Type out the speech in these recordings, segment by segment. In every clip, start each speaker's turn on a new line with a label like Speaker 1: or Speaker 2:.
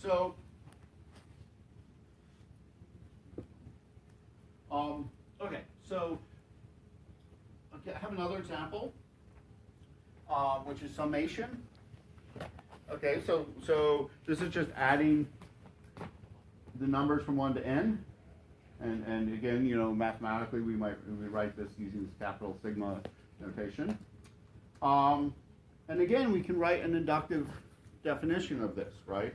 Speaker 1: So, okay, so okay, I have another example, which is summation. Okay, so this is just adding the numbers from 1 to n, and again, you know, mathematically we write this using this capital sigma notation. And again, we can write an inductive definition of this, right?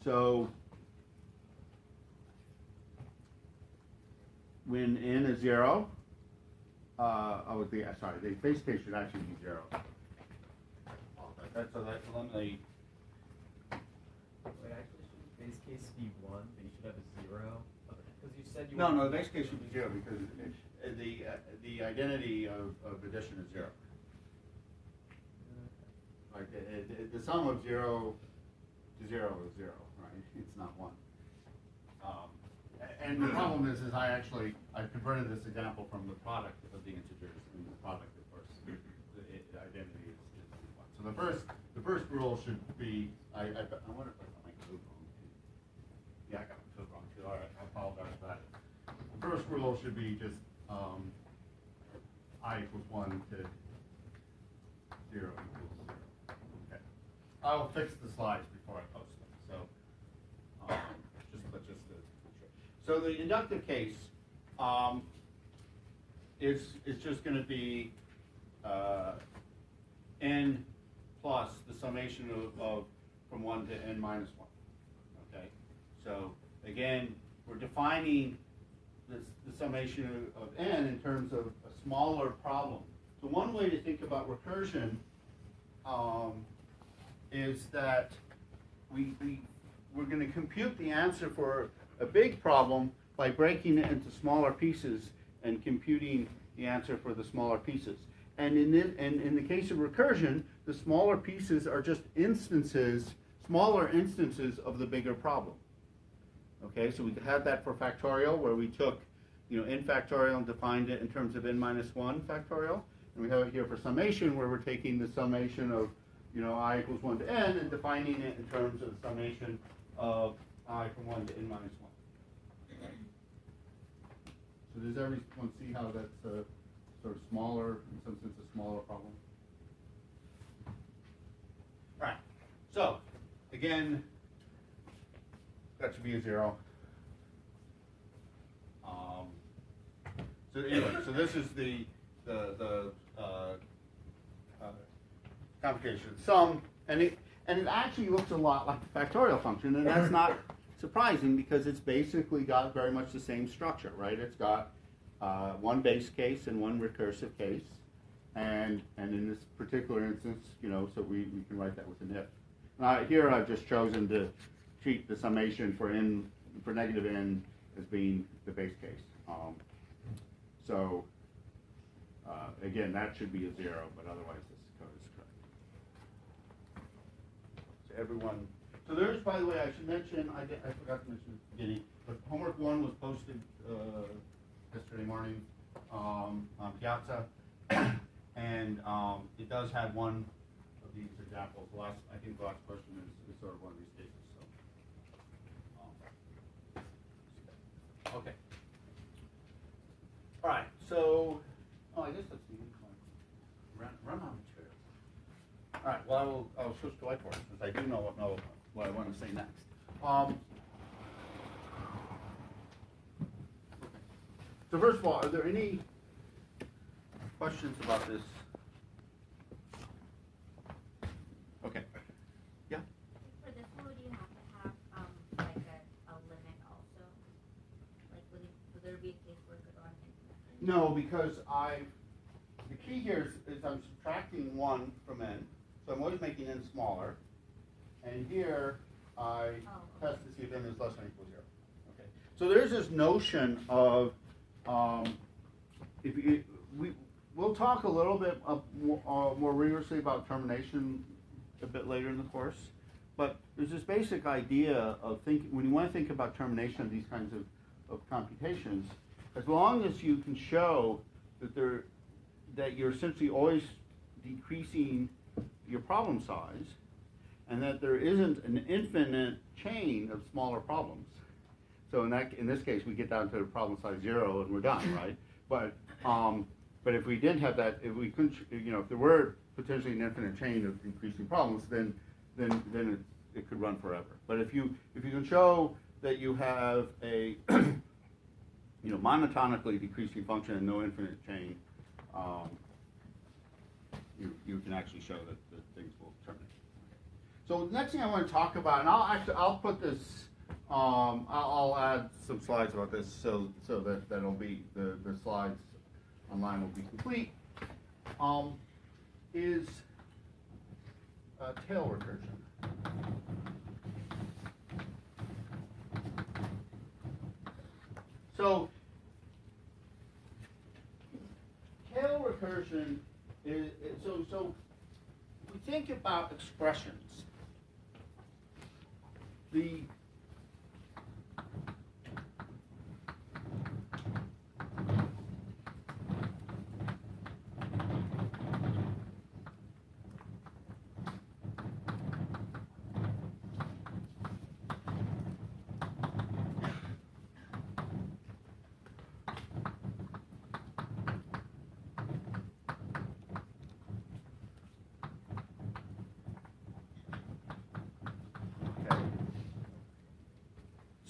Speaker 1: So when n is 0, the base case should actually be 0. So that's eliminate.
Speaker 2: Wait, actually, should base case be 1, but you should have a 0? Because you said you
Speaker 1: No, the base case should be 0 because the identity of addition is 0. Like the sum of 0 to 0 is 0, right? It's not 1. And the problem is I converted this example from the product of the integers, and the product, of course, the identity is 1. So the first rule should be, I wonder if I got my code wrong too. Yeah, I got my code wrong too. All right, I apologize for that. The first rule should be just I equals 1 to 0 equals 0. Okay. I'll fix the slides before I post them. So so the inductive case is just going to be n plus the summation of from 1 to n minus 1. Okay. So again, we're defining the summation of n in terms of a smaller problem. So one way to think about recursion is that we're going to compute the answer for a big problem by breaking it into smaller pieces and computing the answer for the smaller pieces. And in the case of recursion, the smaller pieces are just smaller instances of the bigger problem. Okay, so we had that for factorial, where we took, n factorial and defined it in terms of n minus 1 factorial. And we have it here for summation, where we're taking the summation of, I equals 1 to n and defining it in terms of the summation of I from 1 to n minus 1. So does everyone see how that's a sort of smaller, in some sense, a smaller problem? All right. So again, that should be a 0. So anyway, so this is the computation sum, and it actually looks a lot like the factorial function, and that's not surprising because it's basically got very much the same structure, right? It's got one base case and one recursive case, and in this particular instance, so we can write that with an if. Here I've just chosen to treat the summation for negative n as being the base case. So again, that should be a 0, but otherwise this code is correct. So everyone. So there's, by the way, I should mention, I forgot to mention at the beginning, but homework 1 was posted yesterday morning on Piazza, and it does have one of these examples. I think the last question is sort of one of these cases. So, okay. All right. So, I guess that's the end. Run on material. All right. Well, I'll switch to whiteboard since I do know what I want to say next. So first of all, are there any questions about this? Okay. Yeah?
Speaker 3: For this one, would you have to have like a limit also? Like would there be a case where it could run infinitely?
Speaker 1: No, because the key here is I'm subtracting 1 from n, so I'm always making n smaller. And here I test to see if n is less than or equal to 0. Okay. So there's this notion of we'll talk a little bit more rigorously about termination a bit later in the course, but there's this basic idea of when you want to think about termination of these kinds of computations, as long as you can show that you're essentially always decreasing your problem size, and that there isn't an infinite chain of smaller problems. So in this case, we get down to problem size 0 and we're done, right? But if we did have that, if we couldn't, if there were potentially an infinite chain of increasing problems, then it could run forever. But if you can show that you have a monotonically decreasing function and no infinite chain, you can actually show that things will terminate. So the next thing I want to talk about, and I'll put this, I'll add some slides about this so that that'll be the slides online will be complete. Is tail recursion. So tail recursion is so we think about expressions. The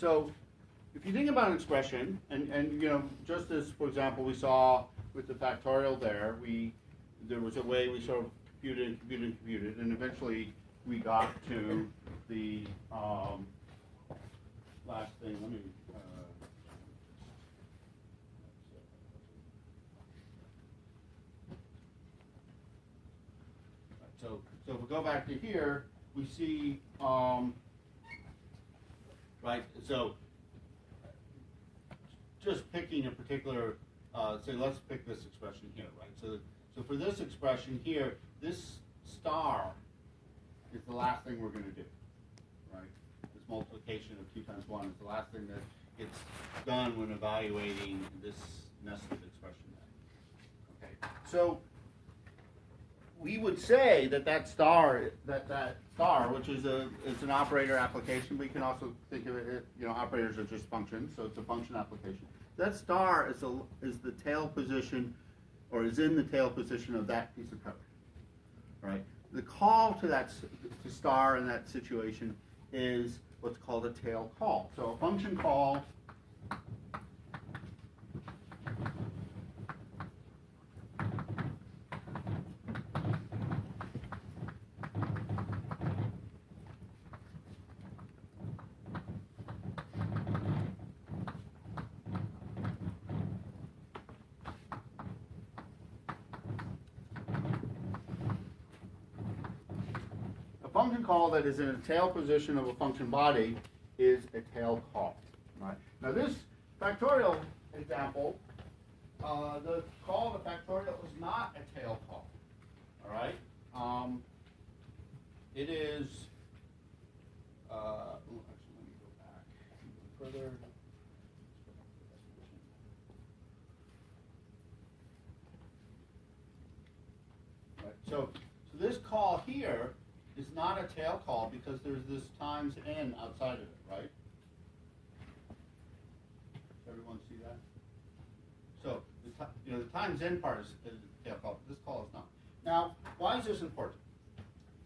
Speaker 1: So, if you think about an expression, and just as, for example, we saw with the factorial there was a way we sort of computed, and eventually we got to the last thing. Let me. So if we go back to here, we see. Right, so just picking a particular, say let's pick this expression here, right? So for this expression here, this star is the last thing we're going to do, right? This multiplication of 2 times 1 is the last thing that gets done when evaluating this nested expression there. Okay, so we would say that star, which is it's an operator application, but you can also think of it, operators are just functions, so it's a function application. That star is the tail position, or is in the tail position of that piece of code, right? The call to star in that situation is what's called a tail call. So a function call that is in a tail position of a function body is a tail call. Right? Now this factorial example, the call to factorial is not a tail call. All right? It is. Actually, let me go back further. Right. So this call here is not a tail call because there's this times n outside of it, right? Does everyone see that? So the times n part is a tail call, but this call is not. Now, why is this important?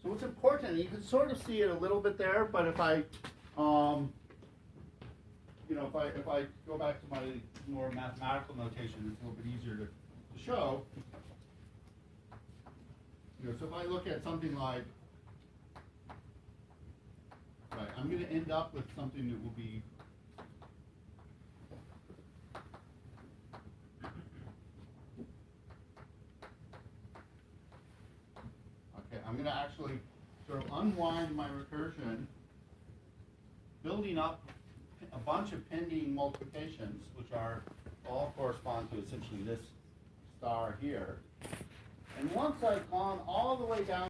Speaker 1: So what's important, you can sort of see it a little bit there, but if I if I go back to my more mathematical notation, it's a little bit easier to show. So if I look at something like, right, I'm going to end up with something that will be okay. I'm going to actually sort of unwind my recursion, building up a bunch of pending multiplications, which all correspond to essentially this star here. And once I've gone all the way down